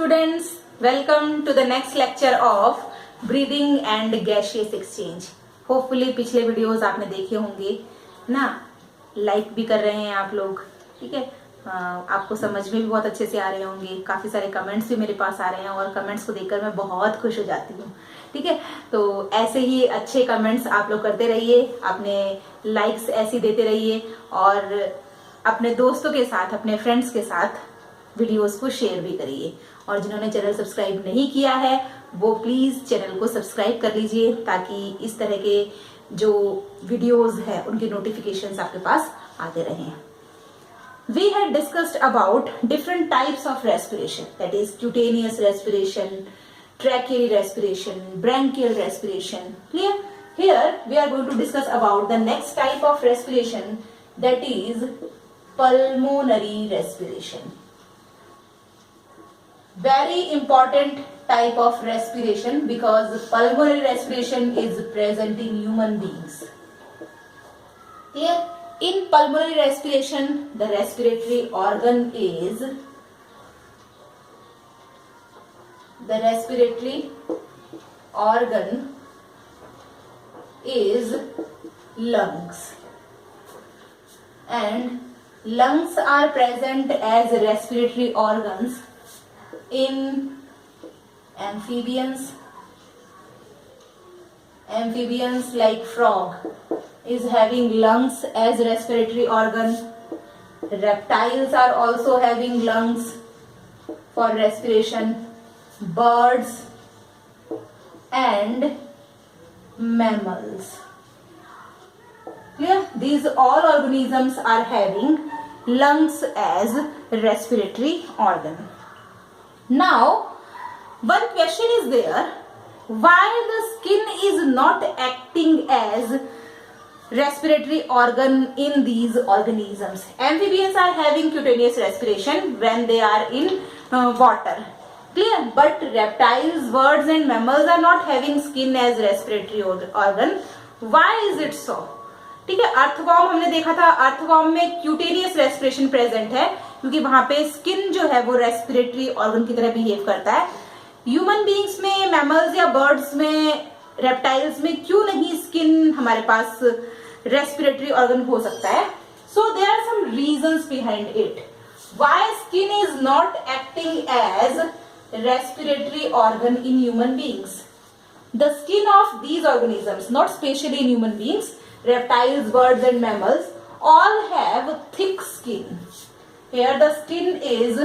students, welcome to the next lecture of breathing and gaseous exchange. Hopefully पिछले videos आपने देखे होंगे ना, लाइक भी कर रहे हैं आप लोग, ठीक है। आपको समझ में भी बहुत अच्छे से आ रहे होंगे, काफी सारे कमेंट्स भी मेरे पास आ रहे हैं और कमेंट्स को देखकर मैं बहुत खुश हो जाती हूँ, ठीक है। तो ऐसे ही अच्छे कमेंट्स आप लोग करते रहिए, अपने लाइक्स ऐसे देते रहिए और अपने दोस्तों के साथ, अपने फ्रेंड्स के साथ वीडियोस को शेयर भी करिए। और जिन्होंने चैनल सब्सक्राइब नहीं किया है वो प्लीज चैनल को सब्सक्राइब कर लीजिए, ताकि इस तरह के जो वीडियोस है उनके नोटिफिकेशंस आपके पास आते रहें। We had discussed about different types of respiration, that is cutaneous respiration, tracheal respiration, bronchial respiration. Clear? Here we are going to discuss about the next type of respiration, that is pulmonary respiration. Very important type of respiration because pulmonary respiration is present in human beings. Clear? In pulmonary respiration, the respiratory organ is lungs, and lungs are present as respiratory organs in amphibians. Amphibians like frog is having lungs as respiratory organ. Reptiles are also having lungs for respiration. Birds and mammals. Clear? These all organisms are having lungs as respiratory organ. Now, one question is there, why the skin is not acting as respiratory organ in these organisms? Amphibians are having cutaneous respiration when they are in water. Clear? But reptiles, birds and mammals are not having skin as respiratory organ. Why is it so? ठीक है, earthworm हमने देखा था, earthworm में cutaneous respiration present है क्योंकि वहां पे स्किन जो है वो रेस्पिरेटरी ऑर्गन की तरह बिहेव करता है। ह्यूमन बीइंग्स में, मैमल्स या बर्ड्स में, रेप्टाइल्स में क्यों नहीं स्किन हमारे पास रेस्पिरेटरी ऑर्गन हो सकता है? So there are some reasons behind it why skin is not acting as respiratory organ in human beings. The skin of these organisms, not specially in human beings, reptiles, birds and mammals, all have thick skin. Here the skin is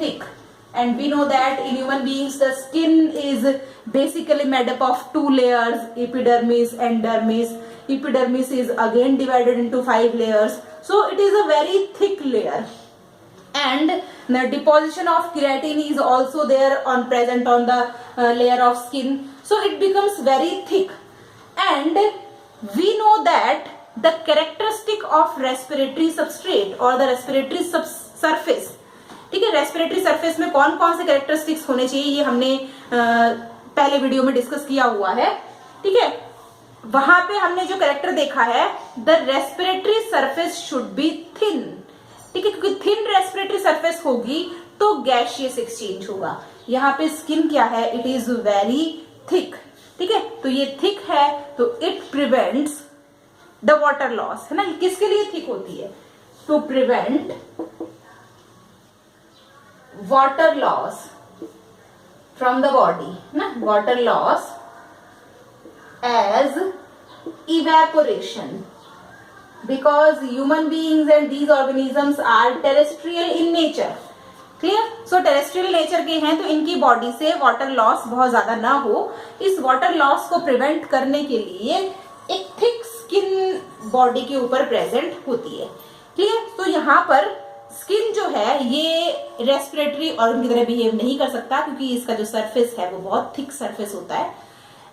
thick, and we know that in human beings the skin is basically made up of two layers, epidermis and dermis. Epidermis is again divided into 5 layers, so it is a very thick layer. And the deposition of keratin is also there present on the layer of skin, so it becomes very thick. And we know that the characteristic of respiratory substrate or the respiratory surface, ठीक है, respiratory surface में कौन कौन से characteristics होने चाहिए ये हमने पहले वीडियो में डिस्कस किया हुआ है, ठीक है। वहां पे हमने जो कैरेक्टर देखा है, the respiratory surface should be thin, ठीक है, क्योंकि थिन रेस्पिरेटरी सरफेस होगी तो गैसियस एक्सचेंज होगा। यहाँ पे स्किन क्या है, इट इज वेरी थिक, ठीक है, तो ये थिक है तो it prevents the water loss, है ना। किसके लिए थिक होती है? To prevent water loss from the body, ना, water loss as evaporation, because human beings and these organisms are terrestrial in nature. Clear? So terrestrial nature के हैं तो इनकी बॉडी से वाटर लॉस बहुत ज्यादा ना हो, इस वाटर लॉस को प्रिवेंट करने के लिए एक थिक स्किन बॉडी के ऊपर प्रेजेंट होती है। क्लियर? तो यहाँ पर स्किन जो है ये रेस्पिरेटरी ऑर्गन की तरह बिहेव नहीं कर सकता क्योंकि इसका जो सरफेस है वो बहुत थिक सरफेस होता है,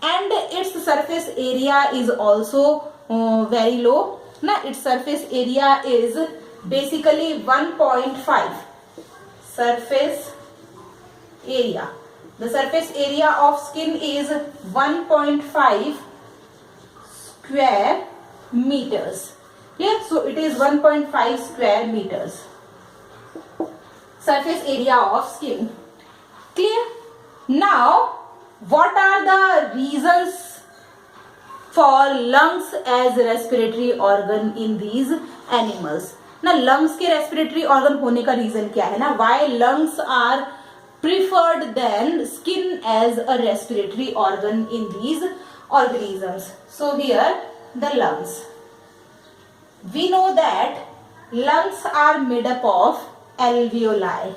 and its surface area is also very low, ना, its surface area is basically 1.5 surface area. The surface area of skin is 1.5 square meters. Yeah, so it is 1.5 square meters. Surface area of skin. Now, what are the reasons for lungs as respiratory organ in these animals? ना lungs के respiratory organ होने का reason क्या है ना? Why lungs are preferred than skin as a respiratory organ in these organisms? So here the lungs. We know that lungs are made up of alveoli.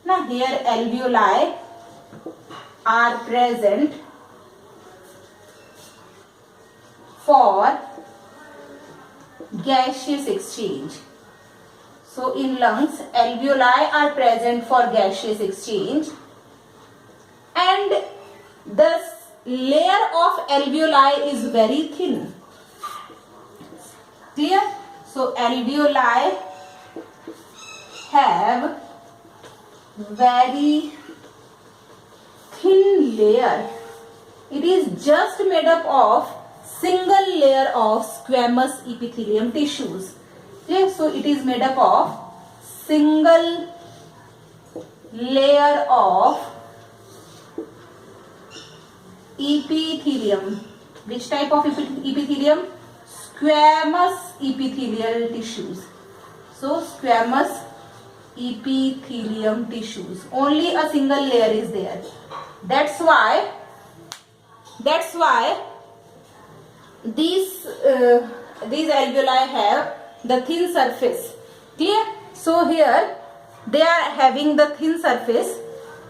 Now here alveoli are present for gaseous exchange. So in lungs, alveoli are present for gaseous exchange, and the layer of alveoli is very thin. Clear? So alveoli have very thin layer. It is just made up of single layer of squamous epithelium tissues. Okay, so it is made up of single layer of epithelium. Which type of epithelium? Squamous epithelial tissues. So squamous epithelium tissues. Only a single layer is there. That's why these alveoli have the thin surface. Clear? So here they are having the thin surface.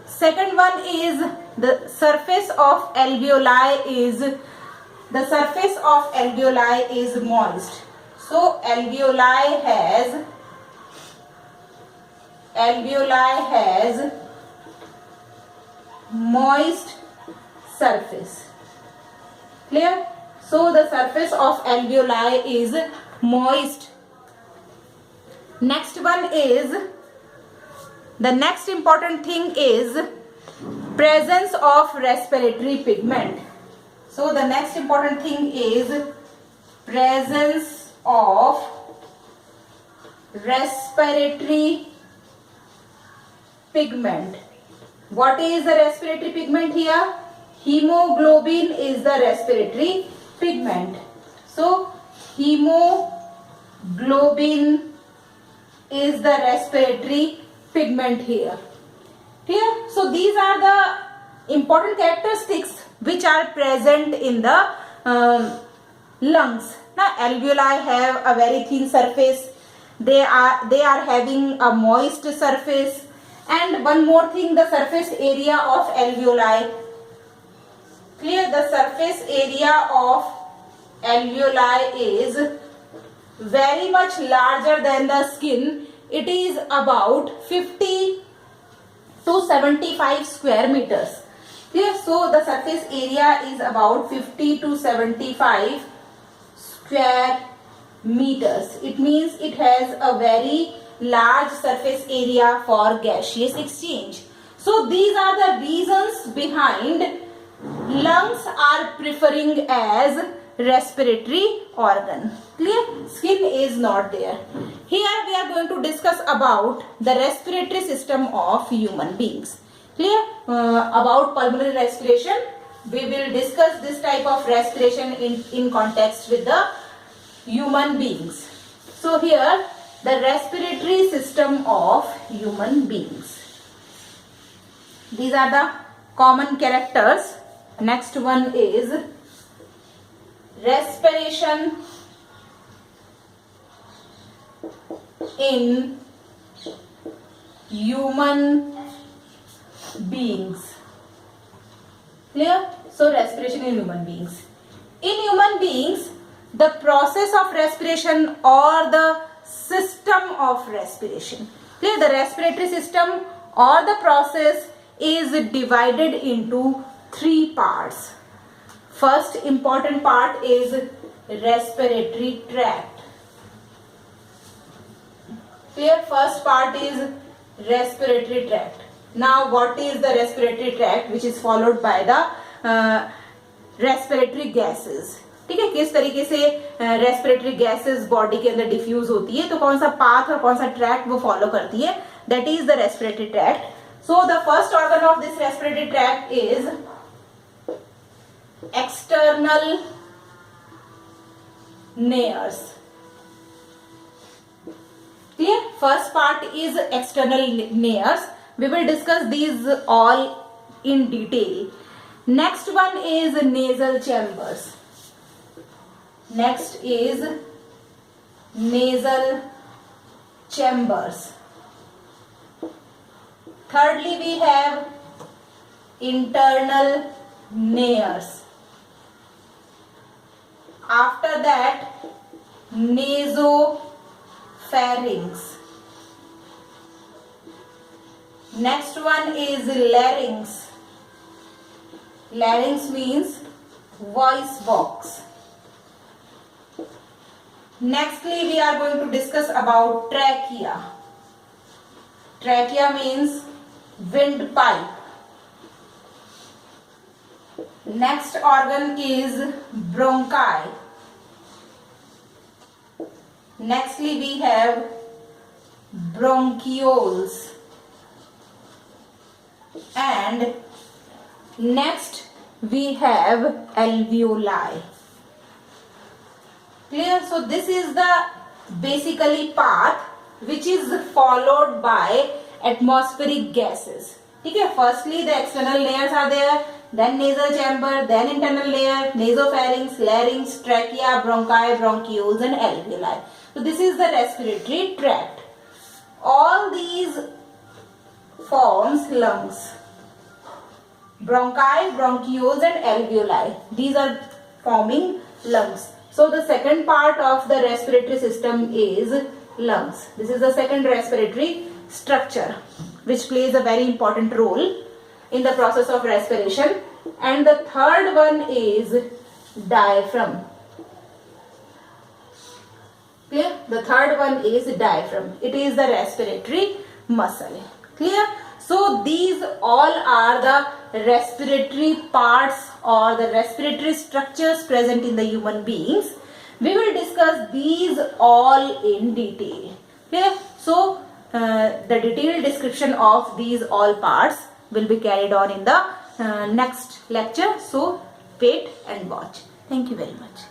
Second one is the surface of alveoli is moist. So alveoli has moist surface. Clear? So the surface of alveoli is moist. Next one is, the next important thing is presence of respiratory pigment. So the next important thing is presence of respiratory pigment. What is the respiratory pigment here? Hemoglobin is the respiratory pigment. So hemoglobin is the respiratory pigment here. Clear? So these are the important characteristics which are present in the lungs. Now alveoli have a very thin surface. They are having a moist surface. And one more thing, the surface area of alveoli. Clear? The surface area of alveoli is very much larger than the skin. It is about 50 to 75 square meters. Clear? So the surface area is about 50 to 75 square meters. It means it has a very large surface area for gaseous exchange. So these are the reasons behind lungs are preferring as respiratory organ. Clear? Skin is not there. Here we are going to discuss about the respiratory system of human beings. Clear? About pulmonary respiration, we will discuss this type of respiration in context with the human beings. So here the respiratory system of human beings. These are the common characters. Next one is respiration in human beings. Clear? So respiration in human beings. In human beings, the process of respiration or the system of respiration. Clear? The respiratory system or the process is divided into three parts. First important part is respiratory tract. Clear? First part is respiratory tract. Now what is the respiratory tract, which is followed by the respiratory gases. ठीक है, किस तरीके से respiratory gases body के अंदर diffuse होती है, तो कौन सा पाथ और कौन सा ट्रैक्ट वो फॉलो करती है, that is the respiratory tract. So the first organ of this respiratory tract is external nares. Clear? First part is external nares. We will discuss these all in detail. Next one is nasal chambers. Next is nasal chambers. Thirdly, we have internal nares. After that, nasopharynx. Next one is larynx. Larynx means voice box. Nextly, we are going to discuss about trachea. Trachea means windpipe. Next organ is bronchi. Nextly, we have bronchioles. And next we have alveoli. Clear? So this is the basically path which is followed by atmospheric gases. Okay, firstly the external layers are there, then nasal chamber, then internal layer, nasopharynx, larynx, trachea, bronchi, bronchioles and alveoli. So this is the respiratory tract. All these forms lungs. Bronchi, bronchioles and alveoli. These are forming lungs. So the second part of the respiratory system is lungs. This is the second respiratory structure which plays a very important role in the process of respiration. And the third one is diaphragm. Clear? The third one is diaphragm. It is the respiratory muscle. Clear? So these all are the respiratory parts or the respiratory structures present in the human beings. We will discuss these all in detail. Clear? So the detailed description of these all parts will be carried on in the next lecture. So wait and watch. Thank you very much.